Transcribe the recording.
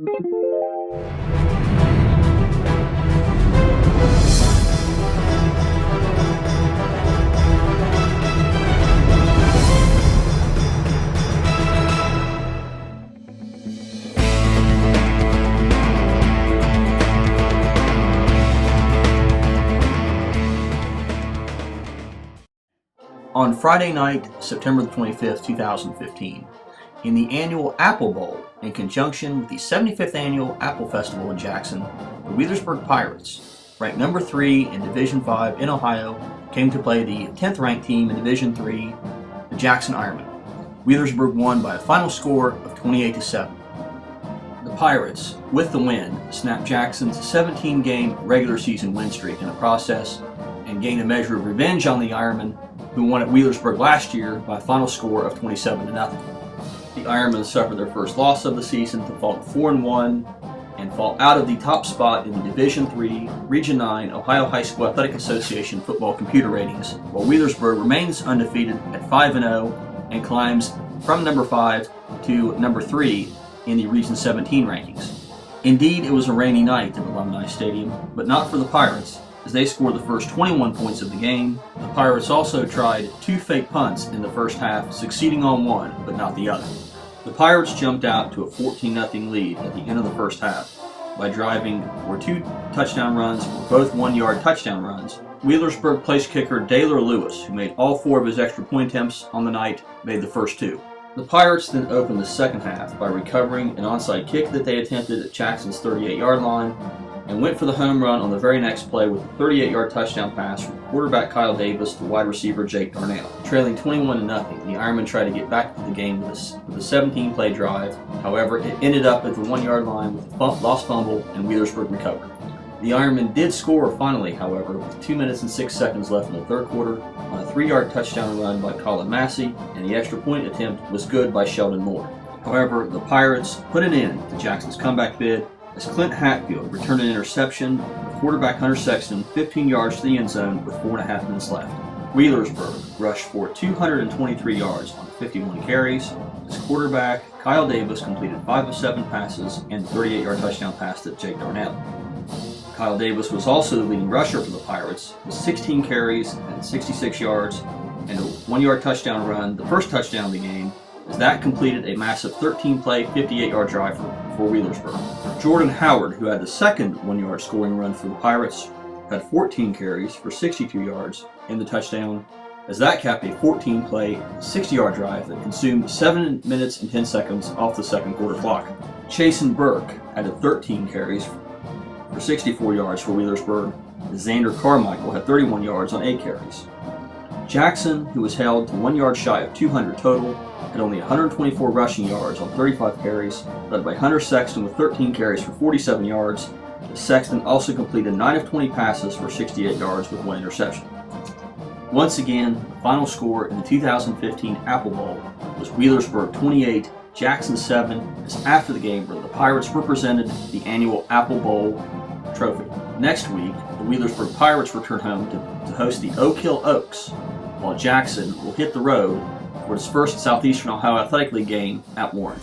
On Friday night, September the 25th, 2015, in the annual Apple Bowl, in conjunction with the 75th Annual Apple Festival in Jackson, the Wheelersburg Pirates, ranked number 3 in Division 5 in Ohio, came to play the 10th ranked team in Division 3, the Jackson Ironmen. Wheelersburg won by a final score of 28-7. The Pirates, with the win, snapped Jackson's 17-game regular season win streak in the process and gained a measure of revenge on the Ironmen, who won at Wheelersburg last year by a final score of 27-0. The Ironmen suffered their first loss of the season to fall to 4-1 and fall out of the top spot in the Division III, Region 9 Ohio High School Athletic Association football computer ratings, while Wheelersburg remains undefeated at 5-0 and climbs from number 5 to number 3 in the Region 17 rankings. Indeed, it was a rainy night at Alumni Stadium, but not for the Pirates, as they scored the first 21 points of the game. The Pirates also tried 2 fake punts in the first half, succeeding on one, but not the other. The Pirates jumped out to a 14-0 lead at the end of the first half by driving for 2 touchdown runs, both 1-yard touchdown runs. Wheelersburg place kicker Daylor Lewis, who made all 4 of his extra point attempts on the night, made the first 2. The Pirates then opened the second half by recovering an onside kick that they attempted at Jackson's 38-yard line, and went for the home run on the very next play with a 38-yard touchdown pass from quarterback Kyle Davis to wide receiver Jake Darnell. Trailing 21-0, the Ironmen tried to get back to the game with a 17-play drive. However, it ended up at the 1-yard line with a lost fumble, and Wheelersburg recovered. The Ironmen did score finally, however, with 2 minutes and 6 seconds left in the third quarter on a 3-yard touchdown run by Colin Massey, and the extra point attempt was good by Sheldon Moore. However, the Pirates put an end to Jackson's comeback bid as Clint Hatfield returned an interception with quarterback Hunter Sexton 15 yards to the end zone with 4.5 minutes left. Wheelersburg rushed for 223 yards on 51 carries as quarterback Kyle Davis completed 5 of 7 passes and the 38-yard touchdown pass to Jake Darnell. Kyle Davis was also the leading rusher for the Pirates with 16 carries and 66 yards and a 1-yard touchdown run, the first touchdown of the game, as that completed a massive 13-play, 58-yard drive for Wheelersburg. Jordan Howard, who had the second 1-yard scoring run for the Pirates, had 14 carries for 62 yards in the touchdown, as that capped a 14-play, 60-yard drive that consumed 7 minutes and 10 seconds off the second quarter clock. Chasen Burke added 13 carries for 64 yards for Wheelersburg, as Xander Carmichael had 31 yards on 8 carries. Jackson, who was held to 1 yard shy of 200 total, had only 124 rushing yards on 35 carries, led by Hunter Sexton with 13 carries for 47 yards. Sexton also completed 9 of 20 passes for 68 yards with 1 interception. Once again, the final score in the 2015 Apple Bowl was Wheelersburg 28, Jackson 7, as after the game the Pirates represented the annual Apple Bowl trophy. Next week, the Wheelersburg Pirates return home to host the Oak Hill Oaks, while Jackson will hit the road for its first Southeastern Ohio Athletic League game at Warren.